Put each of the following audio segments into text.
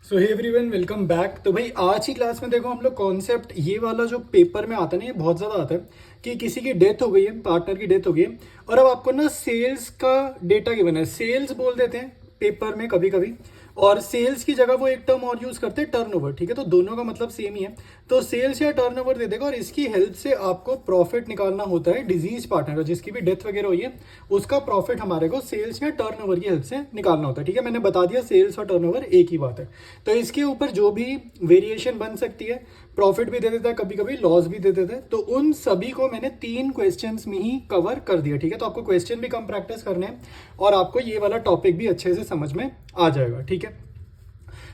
सो hey everyone, welcome back. तो भाई आज की क्लास में देखो हम लोग कॉन्सेप्ट ये वाला जो पेपर में आता है ना, ये बहुत ज़्यादा आता है कि किसी की डेथ हो गई है, पार्टनर की डेथ हो गई है और अब आपको ना सेल्स का डेटा गिवन है। सेल्स बोल देते हैं पेपर में कभी कभी, और सेल्स की जगह वो एक टर्म और यूज करते हैं, टर्नओवर। ठीक है, तो दोनों का मतलब सेम ही है। तो सेल्स या टर्नओवर दे देगा और इसकी हेल्प से आपको प्रॉफिट निकालना होता है। डिजीज पार्टनर जिसकी भी डेथ वगैरह हुई है उसका प्रॉफिट हमारे को सेल्स या टर्नओवर की हेल्प से निकालना होता है। ठीक है, मैंने बता दिया सेल्स और टर्नओवर एक ही बात है। तो इसके ऊपर जो भी वेरिएशन बन सकती है, प्रॉफिट भी दे देता है, कभी कभी लॉस भी दे देता है, तो उन सभी को मैंने 3 क्वेश्चंस में ही कवर कर दिया। ठीक है, तो आपको क्वेश्चन भी कम प्रैक्टिस करने हैं और आपको ये वाला टॉपिक भी अच्छे से समझ में आ जाएगा। ठीक है,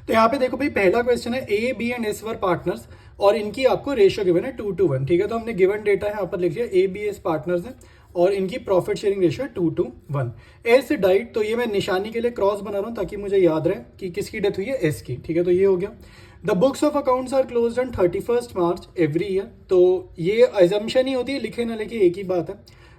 तो यहाँ पे देखो भाई, पहला क्वेश्चन है A B and S were partners और इनकी आपको रेशियो गिवन है 2:1। ठीक है, तो हमने गिवन डेटा यहाँ पर लिख लिया, ए बी एस पार्टनर्स है और इनकी प्रॉफिट शेयरिंग रेशियो है 2:1। एस डाइट, तो ये मैं निशानी के लिए क्रॉस बना रहा हूँ ताकि मुझे याद रहे कि किसकी डेथ हुई है, एस की। ठीक है, तो ये हो गया। The books of accounts are close on 31 March every year, तो ये एजम्पशन ही होती है, लिखे ना लिखे एक ही बात है।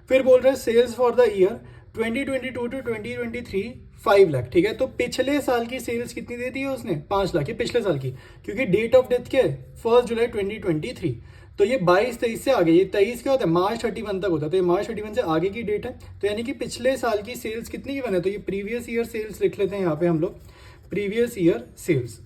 फिर बोल रहे हैं sales for the year 2022 to 2023 5 lakh. ठीक है, तो पिछले साल की सेल्स कितनी दे दी है उसने, 5 लाख, ये पिछले साल की, क्योंकि डेट ऑफ डेथ क्या है 1 जुलाई 2023। तो ये 22-23 से आगे, ये 23 क्या होता है, मार्च 31 तक होता है, तो ये मार्च 31 से आगे की डेट है। तो यानी कि पिछले साल की सेल्स कितनी की बने, तो ये प्रीवियस ईयर सेल्स लिख लेते हैं यहाँ पे हम लोग, प्रीवियस ईयर सेल्स।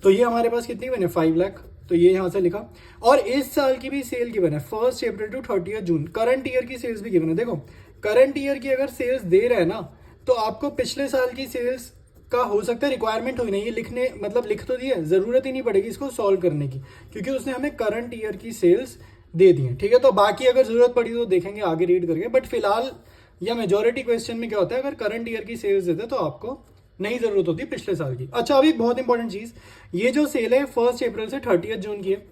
तो ये हमारे पास कितनी बने, 5 लाख, तो ये यहां से लिखा। और इस साल की भी सेल गिवन है 1 अप्रैल टू 30 जून। करंट ईयर की सेल्स भी गिवन है। देखो करंट ईयर की अगर सेल्स दे रहे हैं ना, तो आपको पिछले साल की सेल्स का हो सकता है रिक्वायरमेंट हुई नहीं, ये लिखने मतलब लिख तो दिया, जरूरत ही नहीं पड़ेगी इसको सॉल्व करने की, क्योंकि उसने हमें करंट ईयर की सेल्स दे दी है। ठीक है, तो बाकी अगर जरूरत पड़ी तो देखेंगे आगे रीड करके, बट फिलहाल या मेजोरिटी क्वेश्चन में क्या होता है, अगर करंट ईयर की सेल्स देते तो आपको नहीं जरूरत होती पिछले साल की। अच्छा, अभी एक बहुत इंपॉर्टेंट चीज, ये जो सेल है 1 अप्रैल से 30 जून की है,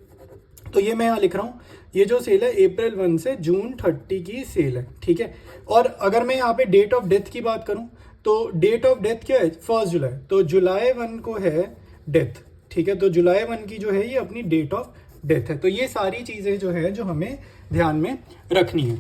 तो ये मैं यहाँ लिख रहा हूँ, ये जो सेल है अप्रैल 1 से जून 30 की सेल है। ठीक है, और अगर मैं यहाँ पे डेट ऑफ डेथ की बात करूँ तो डेट ऑफ डेथ क्या है, 1 जुलाई, तो जुलाई 1 को है डेथ। ठीक है, तो जुलाई 1 की जो है ये अपनी डेट ऑफ डेथ है। तो ये सारी चीजें जो है जो हमें ध्यान में रखनी है।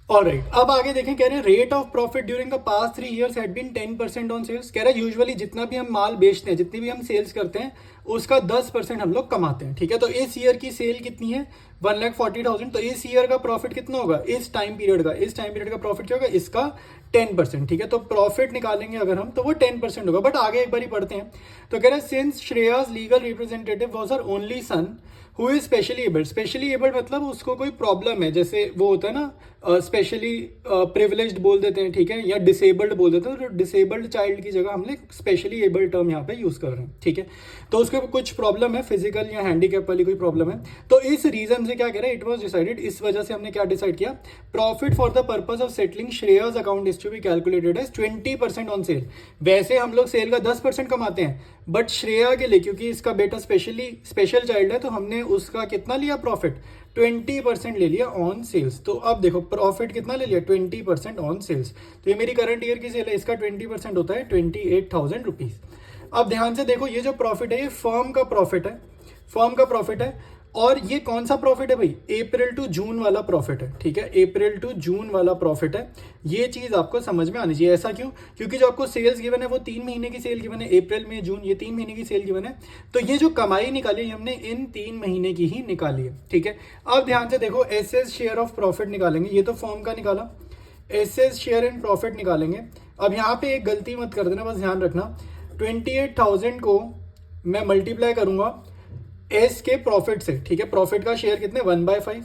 ऑलराइट, अब आगे देखें, कह रहे हैं rate of profit during the past 3 years had been 10% on sales. कह रहा है यूजुअली जितना भी हम माल बेचते हैं, जितनी भी हम सेल्स करते हैं, उसका 10% हम लोग कमाते हैं। ठीक है, तो इस ईयर की सेल कितनी है, 1,40,000, तो इस ईयर का प्रॉफिट कितना होगा, इस टाइम पीरियड का प्रॉफिट क्या होगा, इसका 10%। ठीक है, तो प्रॉफिट निकालेंगे अगर हम तो वो 10% होगा। बट आगे एक बार ही पढ़ते हैं, तो कह रहे हैं since Shreya's legal representative was her only son who is specially abled. Specially abled मतलब उसको कोई प्रॉब्लम है, जैसे वो होता है ना स्पेशली प्रिविलेज्ड बोल देते हैं, ठीक है, या डिसेबल्ड बोल देते हैं, तो डिसेबल्ड चाइल्ड की जगह हमने स्पेशली एबल्ड टर्म यहाँ पे यूज कर रहे हैं। ठीक है, तो उसको कुछ प्रॉब्लम है, फिजिकल या हैंडीकैप वाली कोई प्रॉब्लम है, तो इस रीजन से क्या कह रहे हैं, इट वॉज डिसाइडेड, इस वजह से हमने क्या डिसाइड किया, profit for the purpose of settling Shreyas account is to be calculated as 20% on sale. वैसे हम लोग सेल का 10% कमाते हैं, बट श्रेया के लिए, क्योंकि इसका बेटा स्पेशल चाइल्ड है, तो हमने उसका कितना लिया प्रॉफिट, 20% ले लिया ऑन सेल्स। तो अब देखो प्रॉफिट कितना ले लिया, 20% ऑन सेल्स। तो ये मेरी करंट ईयर की सेल है, इसका 20% होता है 28,000 रुपीज। अब ध्यान से देखो, ये जो प्रॉफिट है ये फर्म का प्रॉफिट है, फर्म का प्रॉफिट है। और ये कौन सा प्रॉफिट है भाई, अप्रैल टू जून वाला प्रॉफिट है। ठीक है, अप्रैल टू जून वाला प्रॉफिट है, ये चीज आपको समझ में आनी चाहिए। ऐसा क्यों, क्योंकि जो आपको सेल्स गिवन है वो 3 महीने की सेल गिवन है, अप्रैल में जून, ये 3 महीने की सेल गिवन है, तो ये जो कमाई निकाली है हमने इन 3 महीने की ही निकाली है। ठीक है, अब ध्यान से देखो, एसएस शेयर ऑफ प्रॉफिट निकालेंगे, ये तो फर्म का निकाला, एसएस शेयर इन प्रॉफिट निकालेंगे। अब यहाँ पे एक गलती मत कर देना, बस ध्यान रखना, 28,000 को मैं मल्टीप्लाई करूंगा एस के प्रॉफिट से। ठीक है, प्रॉफिट का शेयर कितने, 1/5।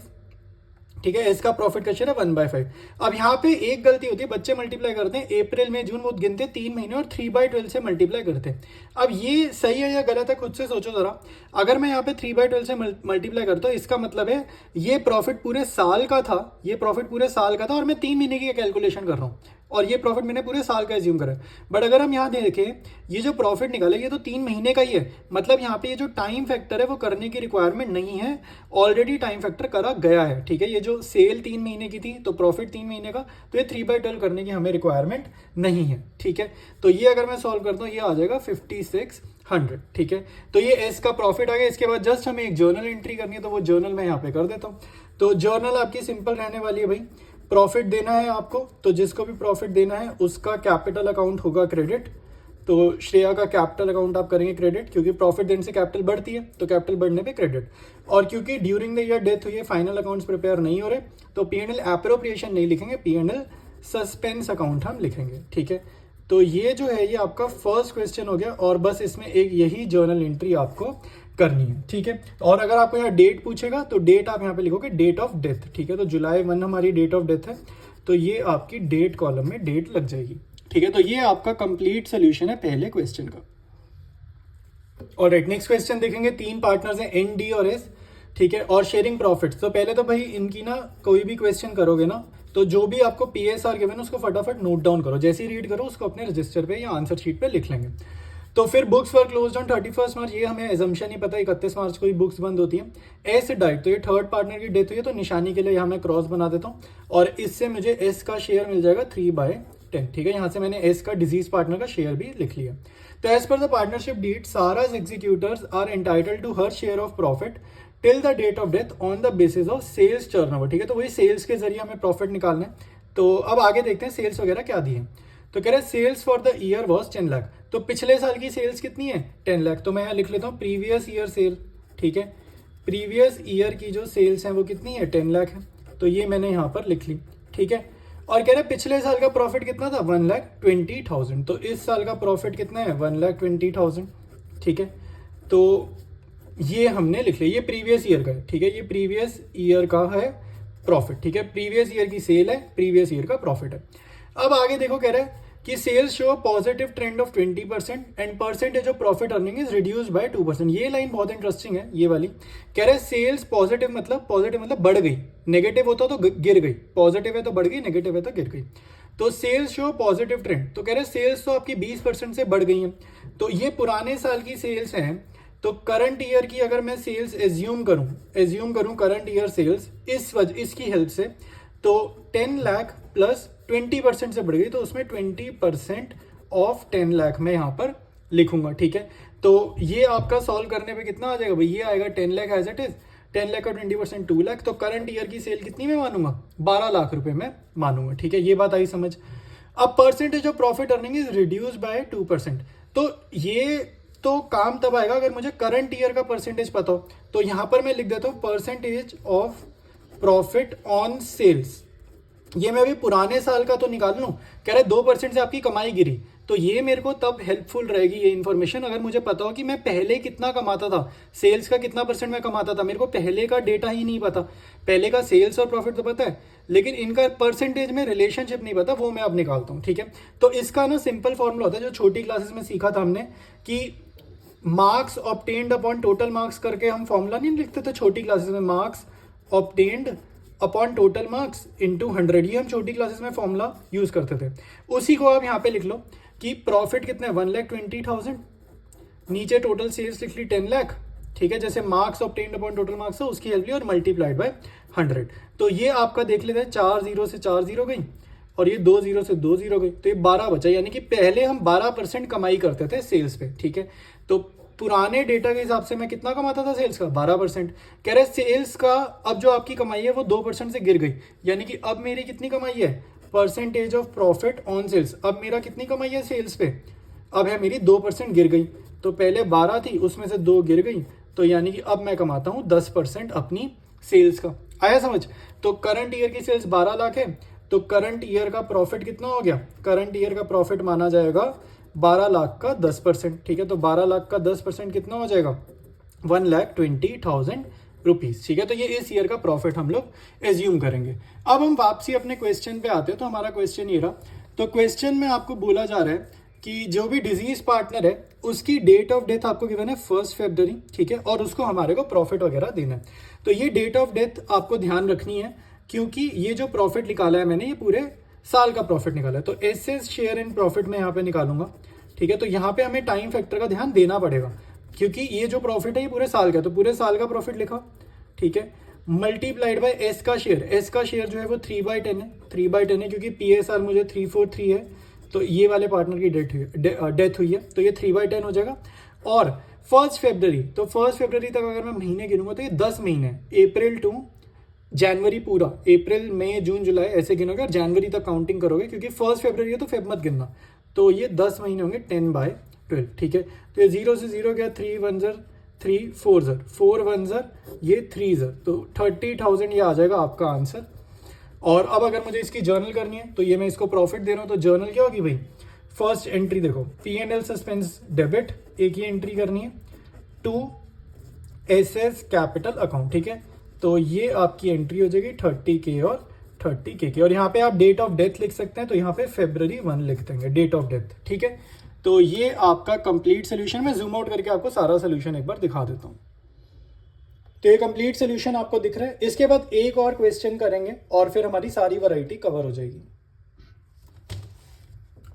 ठीक है, एस का प्रॉफिट का शेयर है 1/5। अब यहाँ पे एक गलती होती है, बच्चे मल्टीप्लाई करते हैं अप्रैल में जून, वो गिनते हैं 3 महीने और 3/12 से मल्टीप्लाई करते हैं। अब ये सही है या गलत है, खुद से सोचो जरा। अगर मैं यहाँ पे 3/12 से मल्टीप्लाई करता हूँ, इसका मतलब है ये प्रॉफिट पूरे साल का था, ये प्रॉफिट पूरे साल का था, और मैं 3 महीने की कैलकुलेशन कर रहा हूँ, और ये प्रॉफिट मैंने पूरे साल का एज्यूम करा है। बट अगर हम यहाँ देखें, ये जो प्रॉफिट निकाले ये तो 3 महीने का ही है, मतलब यहाँ पे ये जो टाइम फैक्टर है वो करने की रिक्वायरमेंट नहीं है, ऑलरेडी टाइम फैक्टर करा गया है। ठीक है, ये जो सेल 3 महीने की थी तो प्रॉफिट 3 महीने का, तो ये 3/12 करने की हमें रिक्वायरमेंट नहीं है। ठीक है, तो ये अगर मैं सॉल्व करता हूँ, ये आ जाएगा 5600। ठीक है, तो ये एस का प्रॉफिट आ गया। इसके बाद जस्ट हमें एक जर्नल एंट्री करनी है, तो वो जर्नल मैं यहाँ पे कर देता हूँ। तो जर्नल आपकी सिंपल रहने वाली है भाई, प्रॉफिट देना है आपको, तो जिसको भी प्रॉफिट देना है उसका कैपिटल अकाउंट होगा क्रेडिट, तो श्रेया का कैपिटल अकाउंट आप करेंगे क्रेडिट, क्योंकि प्रॉफिट देने से कैपिटल बढ़ती है, तो कैपिटल बढ़ने पे क्रेडिट। और क्योंकि ड्यूरिंग द ईयर डेथ हुई है, फाइनल अकाउंट्स प्रिपेयर नहीं हो रहे, तो P&L एप्रोप्रिएशन नहीं लिखेंगे, P&L सस्पेंस अकाउंट हम लिखेंगे। ठीक है, तो ये जो है ये आपका फर्स्ट क्वेश्चन हो गया, और बस इसमें एक यही जर्नल एंट्री आपको करनी है। ठीक है, और अगर आपको यहाँ डेट पूछेगा तो डेट आप यहाँ पे लिखोगे डेट ऑफ डेथ। ठीक है, तो जुलाई 1 हमारी डेट ऑफ डेथ है, तो ये आपकी डेट कॉलम में डेट लग जाएगी। ठीक है, तो ये आपका कंप्लीट सोल्यूशन है पहले क्वेश्चन का। और राइट, नेक्स्ट क्वेश्चन देखेंगे। 3 पार्टनर्स हैं एन, डी और एस। ठीक है, और शेयरिंग प्रॉफिट्स। तो पहले तो भाई इनकी ना कोई भी क्वेश्चन करोगे ना, तो जो भी आपको PSR गिवन है उसको फटाफट नोट डाउन करो, जैसे ही रीड करो उसको अपने रजिस्टर पे या आंसर शीट पे लिख लेंगे। तो फिर बुक्स वर क्लोज ऑन 31 मार्च, ये हमें एजम्पशन ही पता है 31 मार्च को ही बुक्स बंद होती है। एस डाइट, तो ये थर्ड पार्टनर की डेथ हुई है, तो निशानी के लिए यहाँ मैं क्रॉस बना देता हूँ, और इससे मुझे एस का शेयर मिल जाएगा 3/10। ठीक है, यहाँ से मैंने एस का डिजीज पार्टनर का शेयर भी लिख लिया। तो as per the partnership deed, Sara's executors are entitled to her share of profit till the date of death on the basis of sales turnover. ठीक है, तो वही सेल्स के जरिए हमें प्रॉफिट निकालना है। तो अब आगे देखते हैं सेल्स वगैरह क्या दी है। तो कह रहे हैं sales for the year was 10 lakh. तो पिछले साल की सेल्स कितनी है? 10 लाख। तो मैं यहाँ लिख लेता हूँ प्रीवियस ईयर सेल। ठीक है, प्रीवियस ईयर की जो सेल्स हैं वो कितनी है? 10 लाख है। तो ये मैंने यहाँ पर लिख ली। ठीक है, और कह रहे हैं पिछले साल का प्रॉफिट कितना था? 1,20,000। तो इस साल का प्रॉफिट कितना है? 1,20,000। ठीक है, तो ये हमने लिख लिया, ये प्रीवियस ईयर का है। ठीक है, ये प्रीवियस ईयर का है प्रॉफिट। ठीक है, प्रीवियस ईयर की सेल है, प्रीवियस ईयर का प्रॉफिट है। अब आगे देखो, कह रहा है कि sales show positive trend of 20% and percentage of profit earning is reduced by 2%। ये लाइन बहुत इंटरेस्टिंग है, ये वाली। कह रहे हैं सेल्स पॉजिटिव मतलब बढ़ गई, नेगेटिव होता तो गिर गई, पॉजिटिव है तो बढ़ गई, नेगेटिव है तो गिर गई। तो सेल्स शो पॉजिटिव ट्रेंड, तो कह रहे हैं सेल्स तो आपकी 20% से बढ़ गई है। तो ये पुराने साल की सेल्स हैं, तो करंट ईयर की अगर मैं सेल्स एज्यूम करूं करंट ईयर सेल्स इसकी हेल्प से, तो 10 लाख प्लस 20% से बढ़ गई, तो उसमें 20% ऑफ 10 लाख मैं यहाँ पर लिखूंगा। ठीक है, तो ये आपका सॉल्व करने पे कितना आ जाएगा भाई? ये आएगा 10 lakh as it is, 10 lakh का 20% 2 लाख। तो करंट ईयर की सेल कितनी में मानूंगा? 12 लाख रुपए में मानूंगा। ठीक है, ये बात आई समझ। अब percentage of profit earning is reduce by 2%। तो ये तो काम तब आएगा अगर मुझे करंट ईयर का परसेंटेज पता हो। तो यहां पर मैं लिख देता हूं percentage of profit on sales. ये मैं अभी पुराने साल का तो निकाल लूं, कह रहे 2% से आपकी कमाई गिरी, तो ये मेरे को तब हेल्पफुल रहेगी ये इन्फॉर्मेशन अगर मुझे पता हो कि मैं पहले कितना कमाता था, सेल्स का कितना % मैं कमाता था। मेरे को पहले का डेटा ही नहीं पता, पहले का सेल्स और प्रॉफिट तो पता है, लेकिन इनका परसेंटेज में रिलेशनशिप नहीं पता, वो मैं अब निकालता हूँ। ठीक है, तो इसका ना सिंपल फॉर्मूला होता है जो छोटी क्लासेस में सीखा था हमने, कि marks obtained upon total marks करके हम फॉर्मूला नहीं लिखते थे छोटी क्लासेस में, marks obtained upon total marks into 100, ये हम छोटी क्लासेस में फॉर्मूला यूज करते थे। उसी को आप यहाँ पे लिख लो कि प्रॉफिट कितना है? 1,20,000, नीचे टोटल सेल्स लिख ली 10 लाख। ठीक है, जैसे marks obtained upon total marks है उसकी हेल्प ली और मल्टीप्लाइड बाय 100। तो ये आपका देख लेते हैं, 4 0 से 4 0 गई और ये 2 0 से 2 0 गई, तो ये 12 बचा। यानी कि पहले हम 12% कमाई करते थे सेल्स पे। ठीक है, तो पुराने डेटा के हिसाब से मैं कितना कमाता था सेल्स का? 12%। कह रहे सेल्स का अब जो आपकी कमाई है वो 2% से गिर गई, यानी कि अब मेरी कितनी कमाई है? Percentage of profit on sales. अब मेरा कितनी कमाई है सेल्स पे? अब है मेरी 2% गिर गई। तो पहले 12 थी, उसमें से 2 गिर गई, तो यानी कि अब मैं कमाता हूँ 10% अपनी सेल्स का। आया समझ? तो करंट ईयर की सेल्स 12 लाख है, तो करंट ईयर का प्रॉफिट कितना हो गया? करंट ईयर का प्रॉफिट माना जाएगा 12 लाख का 10%। ठीक है, तो 12 लाख का 10% कितना हो जाएगा? 1,20,000 रुपीज। ठीक है, तो ये इस ईयर का प्रॉफिट हम लोग एज्यूम करेंगे। अब हम वापसी अपने क्वेश्चन पे आते हैं। तो हमारा क्वेश्चन ये रहा। तो क्वेश्चन में आपको बोला जा रहा है कि जो भी डिजीज पार्टनर है उसकी डेट ऑफ डेथ आपको गिवन है 1 फरवरी। ठीक है, और उसको हमारे को प्रॉफिट वगैरह देना है। तो ये डेट ऑफ डेथ आपको ध्यान रखनी है, क्योंकि ये जो प्रॉफिट निकाला है मैंने, ये पूरे साल का प्रॉफिट निकाला है। तो एसएस शेयर इन प्रॉफिट में यहाँ पे निकालूंगा। ठीक है, तो यहाँ पे हमें टाइम फैक्टर का ध्यान देना पड़ेगा, क्योंकि ये जो प्रॉफिट है ये पूरे साल का, तो पूरे साल का प्रॉफिट लिखा। ठीक है, मल्टीप्लाइड बाय एस का शेयर। एस का शेयर जो है वो 3/10 है, 3/10 है, क्योंकि PSR मुझे 343 है, तो ये वाले पार्टनर की डेथ हुई है, तो ये 3/10 हो जाएगा। और 1 फरवरी, तो 1 फरवरी तक अगर मैं महीने गिनूंगा तो ये 10 महीने, अप्रैल टू जनवरी पूरा, अप्रैल मई जून जुलाई ऐसे गिनोगे, और जनवरी तक काउंटिंग करोगे, क्योंकि 1 फरवरी है तो फेब मत गिनना। तो ये 10 महीने होंगे 10/12, ठीक है। तो ये 0 से 0 गया, 3 1 ज़र 3 4 ज़र 4 1 ज़र ये 3 ज़र, तो 30,000 ये आ जाएगा आपका आंसर। और अब अगर मुझे इसकी जर्नल करनी है तो ये मैं इसको प्रॉफिट दे रहा हूँ, तो जर्नल क्या होगी भाई, फर्स्ट एंट्री देखो P&L सस्पेंस डेबिट, एक ही एंट्री करनी है, टू SS कैपिटल अकाउंट, ठीक है। तो ये आपकी एंट्री हो जाएगी 30K और 30K की, और यहाँ पे आप डेट ऑफ डेथ लिख सकते हैं, तो यहाँ पे February 1 लिख देंगे डेट ऑफ डेथ, ठीक है। तो ये आपका कंप्लीट सोल्यूशन, मैं जूम आउट करके आपको सारा सोल्यूशन एक बार दिखा देता हूँ। तो ये कंप्लीट सोल्यूशन आपको दिख रहा है। इसके बाद एक और क्वेश्चन करेंगे और फिर हमारी सारी वैरायटी कवर हो जाएगी।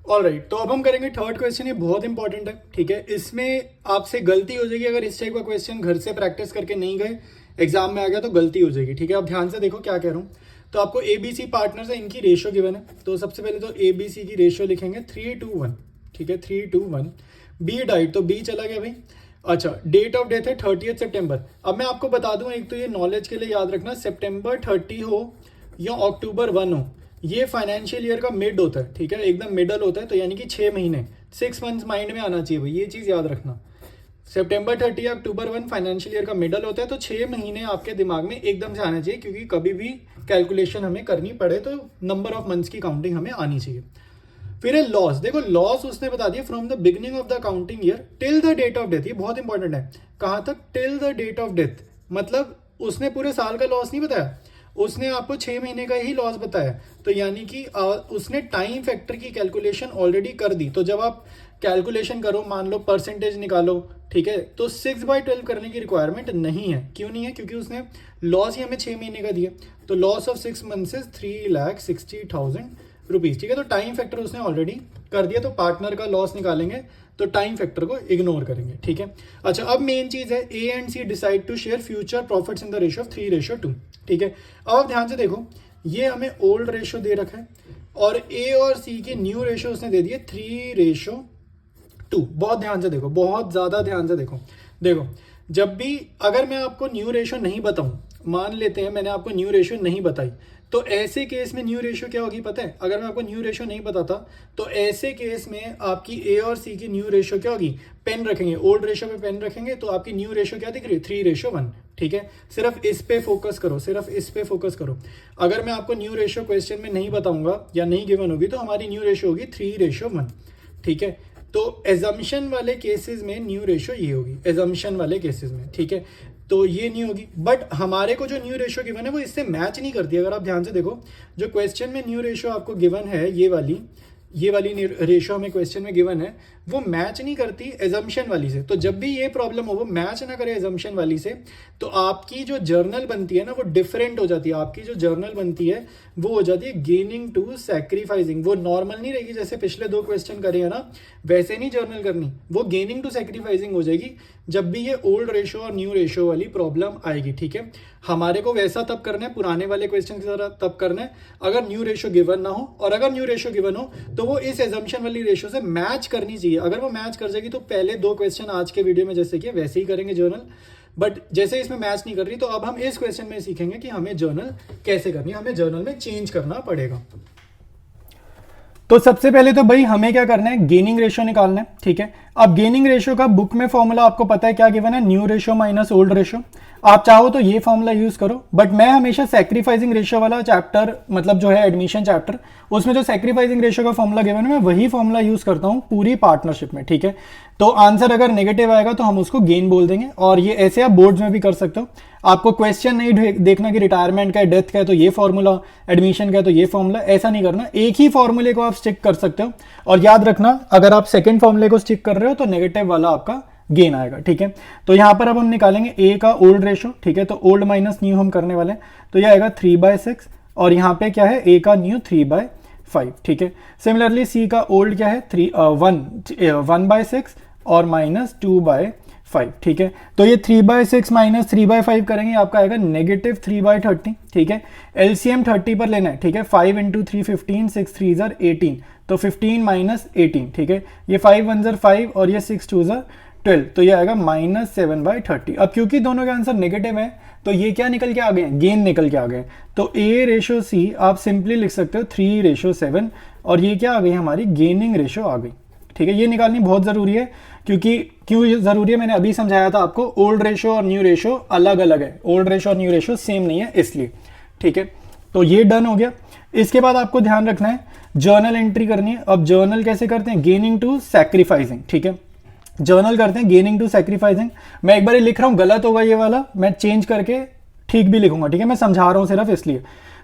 ऑलराइट, तो अब हम करेंगे थर्ड क्वेश्चन, ये बहुत इंपॉर्टेंट है, ठीक है। इसमें आपसे गलती हो जाएगी अगर इस टाइप का क्वेश्चन घर से प्रैक्टिस करके नहीं गए, एग्जाम में आ गया तो गलती हो जाएगी, ठीक है। अब ध्यान से देखो क्या कह रहा हूँ। तो आपको ABC पार्टनर्स है, इनकी रेशियो गिवन है, तो सबसे पहले तो ABC की रेशियो लिखेंगे 3:1, ठीक है, 3:1। बी डाइट, तो बी चला गया भाई। अच्छा, डेट ऑफ डेथ है 30 सितंबर। अब मैं आपको बता दूं, एक तो ये नॉलेज के लिए याद रखना, सितंबर 30 हो या अक्टूबर 1 हो, ये फाइनेंशियल ईयर का मिड होता है, ठीक है, एकदम मिडल होता है, तो यानी कि 6 महीने 6 मंथ्स माइंड में आना चाहिए भाई, ये चीज़ याद रखना। सितंबर 30 या अक्टूबर 1 फाइनेंशियल ईयर का मिडल होता है, तो 6 महीने आपके दिमाग में एकदम से आना चाहिए, क्योंकि कभी भी कैलकुलेशन हमें करनी पड़े तो नंबर ऑफ मंथ्स की काउंटिंग हमें आनी चाहिए। फिर है लॉस, देखो लॉस उसने बता दिया from the beginning of the accounting year till the date of death, ये बहुत इंपॉर्टेंट है। कहाँ तक, till the date of death, मतलब उसने पूरे साल का लॉस नहीं बताया, उसने आपको 6 महीने का ही लॉस बताया, तो यानी कि उसने टाइम फैक्टर की कैलकुलेशन ऑलरेडी कर दी। तो जब आप कैलकुलेशन करो, मान लो परसेंटेज निकालो, ठीक है, तो 6/12 करने की रिक्वायरमेंट नहीं है। क्यों नहीं है, क्योंकि उसने लॉस ही हमें 6 महीने का दिया, तो loss of 6 months is 3,60,000 rupees, ठीक है। तो टाइम फैक्टर उसने ऑलरेडी कर दिया, तो पार्टनर का लॉस निकालेंगे तो टाइम फैक्टर को इग्नोर करेंगे, ठीक है। अच्छा, अब मेन चीज है A and C decide to share future profits in the ratio of 3:2, ठीक है। अब ध्यान से देखो, ये हमें ओल्ड रेशियो दे रखा है और A और C की न्यू रेशियो उसने दे दी है 3:2। बहुत ध्यान से देखो, बहुत ज्यादा ध्यान से देखो। देखो, जब भी अगर मैं आपको न्यू रेशियो नहीं बताऊं, मान लेते हैं मैंने आपको न्यू रेशियो नहीं बताई, तो ऐसे केस में न्यू रेशियो क्या होगी पता है, अगर मैं आपको न्यू रेशियो नहीं बताता तो ऐसे केस में आपकी A और C की न्यू रेशियो क्या होगी, पेन रखेंगे, ओल्ड रेशियो पे पेन रखेंगे, तो आपकी न्यू रेशियो क्या दिख रही है, 3:1, ठीक है। सिर्फ इस पे फोकस करो, सिर्फ इस पे फोकस करो। अगर मैं आपको न्यू रेशियो क्वेश्चन में नहीं बताऊंगा या नहीं गिवन होगी, तो हमारी न्यू रेशियो होगी 3:1, ठीक है। तो एजम्पशन वाले केसेस में न्यू रेशियो ये होगी, एजम्पशन वाले केसेस में, ठीक है, तो ये नहीं होगी। बट हमारे को जो न्यू रेशियो गिवन है वो इससे मैच नहीं करती। अगर आप ध्यान से देखो, जो क्वेश्चन में न्यू रेशियो आपको गिवन है, ये वाली रेशियो हमें क्वेश्चन में गिवन है, वो मैच नहीं करती एजम्पशन वाली से। तो जब भी ये प्रॉब्लम हो, वो मैच ना करे एजम्पशन वाली से, तो आपकी जो जर्नल बनती है ना, वो डिफरेंट हो जाती है। आपकी जो जर्नल बनती है वो हो जाती है गेनिंग टू सैक्रिफाइसिंग, वो नॉर्मल नहीं रहेगी जैसे पिछले 2 क्वेश्चन करे हैं ना, वैसे नहीं जर्नल करनी, वो गेनिंग टू सैक्रिफाइसिंग हो जाएगी जब भी ये ओल्ड रेशियो और न्यू रेशियो वाली प्रॉब्लम आएगी, ठीक है। हमारे को वैसा तब करना है, पुराने वाले क्वेश्चन की तरह तब करना है अगर न्यू रेशियो गिवन ना हो, और अगर न्यू रेशियो गिवन हो तो वो इस एजम्पशन वाली रेशियो से मैच करनी चाहिए। अगर वो मैच कर जाएगी तो पहले 2 क्वेश्चन आज के वीडियो में जैसे किए वैसे ही करेंगे जर्नल, बट जैसे इसमें मैच नहीं कर रही, तो अब हम इस क्वेश्चन में सीखेंगे कि हमें जर्नल कैसे करनी है, हमें जर्नल में चेंज करना पड़ेगा। तो सबसे पहले तो भाई हमें क्या करना है, गेनिंग रेशियो निकालना है, ठीक है। अब गेनिंग रेशियो का बुक में फॉर्मूला आपको पता है क्या गिवन है, new ratio minus old ratio. आप चाहो तो ये फॉर्मूला यूज करो, बट मैं हमेशा सैक्रिफाइसिंग रेशियो वाला चैप्टर, मतलब जो है एडमिशन चैप्टर, उसमें जो सैक्रिफाइसिंग रेशियो का फॉर्मूला गिवन है, मैं वही फॉर्मूला यूज करता हूँ पूरी पार्टनरशिप में, ठीक है। तो आंसर अगर नेगेटिव आएगा तो हम उसको गेन बोल देंगे, और ये ऐसे आप बोर्ड्स में भी कर सकते हो। आपको क्वेश्चन नहीं देखना कि रिटायरमेंट का है, डेथ का है तो ये फॉर्मूला, एडमिशन का है तो ये फॉर्मूला, ऐसा नहीं करना। एक ही फॉर्मूले को आप स्टिक कर सकते हो, और याद रखना अगर आप सेकंड फॉर्मूले को स्टिक कर रहे हो तो नेगेटिव वाला आपका गेन आएगा, ठीक है। तो यहां पर अब हम निकालेंगे A का ओल्ड रेशियो, ठीक है, तो ओल्ड माइनस न्यू हम करने वाले हैं, तो यह आएगा 3/6, और यहाँ पे क्या है, A का न्यू 3/5, ठीक है। सिमिलरली C का ओल्ड क्या है, 1/6 और माइनस 2/5, ठीक है। तो ये 3/6 माइनस 3/5 करेंगे, आपका आएगा नेगेटिव 3/30, ठीक है। एलसीएम 30 पर लेना है, ठीक है। 5 × 3 15, 6 3 18, तो 15 माइनस 18, ठीक है। ये 5 1 5 और ये 6 2 12, तो ये आएगा -7/30। अब क्योंकि दोनों के आंसर नेगेटिव है, तो ये क्या निकल के आ गए, गेन निकल के आ गए। तो A रेशियो C आप सिंपली लिख सकते हो 3:7, और ये क्या आ गई हमारी गेनिंग रेशो आ गई। ठीक है, ये निकालनी बहुत ज़रूरी है, क्योंकि क्यों ज़रूरी है मैंने अभी समझाया था आपको, ओल्ड रेशो और न्यू रेशो अलग अलग है, ओल्ड रेशो और न्यू रेशो सेम नहीं है इसलिए। ठीक है, तो ये डन हो गया। इसके बाद आपको ध्यान रखना है जर्नल एंट्री करनी है। अब जर्नल कैसे करते हैं, गेनिंग टू सैक्रिफाइसिंग। ठीक है, जर्नल करते हैं गेनिंग टू सैक्रिफाइसिंग। मैं एक बार लिख रहा हूँ, गलत होगा ये वाला, मैं चेंज करके ठीक भी लिखूंगा। ठीक है, मैं समझा रहा हूँ सिर्फ इसलिए।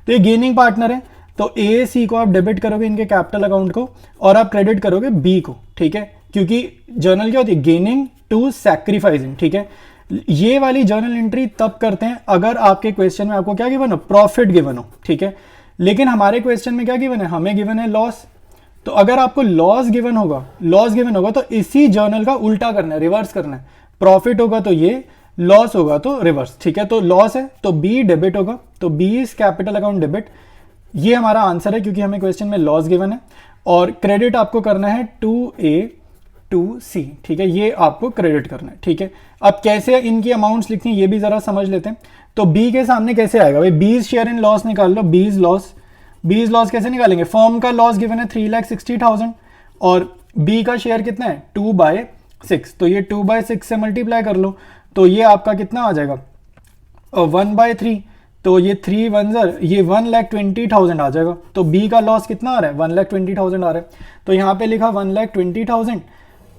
तो ये गेनिंग पार्टनर है, तो ए सी को आप डेबिट करोगे इनके कैपिटल अकाउंट को, और आप क्रेडिट करोगे बी को। ठीक है, क्योंकि जर्नल क्या होती है, गेनिंग टू सैक्रिफाइसिंग। ठीक है, ये वाली जर्नल एंट्री तब करते हैं अगर आपके क्वेश्चन में आपको क्या गिवन हो, प्रॉफिट गिवन हो। ठीक है, लेकिन हमारे क्वेश्चन में क्या गिवन है, हमें गिवन है लॉस। तो अगर आपको लॉस गिवन होगा तो इसी जर्नल का उल्टा करना है, रिवर्स करना है। प्रॉफिट होगा तो ये, लॉस होगा तो रिवर्स। ठीक है, तो लॉस है तो बी डेबिट होगा, तो B is capital account debit. ये हमारा आंसर है, क्योंकि हमें क्वेश्चन में लॉस गिवन है। और क्रेडिट आपको करना है टू ए टू सी। ठीक है, ये आपको क्रेडिट करना है। ठीक है, अब कैसे इनकी अमाउंट्स लिखनी है ये भी जरा समझ लेते हैं। तो बी के सामने कैसे आएगा भाई, बीज शेयर इन लॉस निकाल लो। बीज लॉस कैसे निकालेंगे, फर्म का लॉस गिवन है 3,60,000 और बी का शेयर कितना है 2/6, तो ये 2/6 से मल्टीप्लाई कर लो, तो ये आपका कितना आ जाएगा 1/3, तो ये 3 1 ये 1,20,000 आ जाएगा। तो बी का लॉस कितना आ रहा है 1,20,000 आ रहा है, तो यहाँ पे लिखा 1,20,000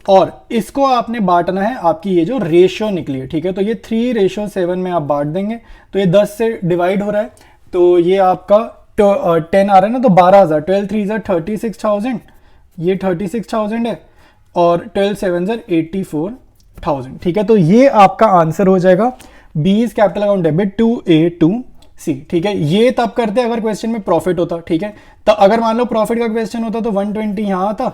और इसको आपने बांटना है, आपकी ये जो रेशियो निकली है। ठीक है, तो ये 3:7 में आप बांट देंगे, तो ये 10 से डिवाइड हो रहा है, तो ये आपका 10 आ रहा है ना, तो 12,000, 12 3 36,000, ये 36,000 है और 12 7 84,000। ठीक है, तो ये आपका आंसर हो जाएगा, B is capital account debit to A to C. ठीक है, ये तब करते अगर क्वेश्चन में प्रॉफिट होता। ठीक है, तो अगर मान लो प्रॉफिट का क्वेश्चन होता तो 120 यहाँ आता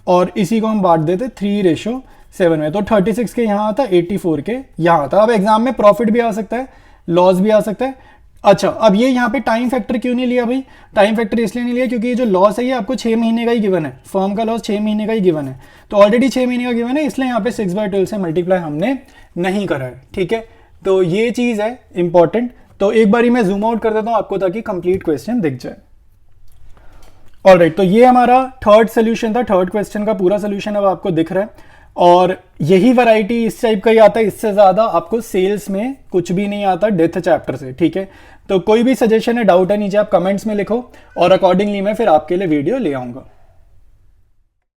और इसी को हम बांट देते 3:7 में, तो 36 के यहाँ आता, 84 के यहाँ आता। अब एग्जाम में प्रॉफिट भी आ सकता है, लॉस भी आ सकता है। अच्छा, अब ये यहाँ पे टाइम फैक्टर क्यों नहीं लिया भाई, टाइम फैक्टर इसलिए नहीं लिया क्योंकि ये जो लॉस है ये आपको 6 महीने का ही गिवन है, फर्म का लॉस 6 महीने का ही गिवन है, तो ऑलरेडी 6 महीने का गिवन है, इसलिए यहाँ पे 6/12 से मल्टीप्लाई हमने नहीं करा है। ठीक है, तो ये चीज़ है इंपॉर्टेंट। तो एक बारी मैं जूम आउट कर देता हूँ आपको ताकि कंप्लीट क्वेश्चन दिख जाए। ऑलराइट, तो ये हमारा थर्ड सोल्यूशन था, थर्ड क्वेश्चन का पूरा सोल्यूशन अब आपको दिख रहा है। और यही वैरायटी इस टाइप का ही आता है, इससे ज़्यादा आपको सेल्स में कुछ भी नहीं आता डेथ चैप्टर से। ठीक है, तो कोई भी सजेशन है, डाउट है, नीचे आप कमेंट्स में लिखो और अकॉर्डिंगली मैं फिर आपके लिए वीडियो ले आऊँगा।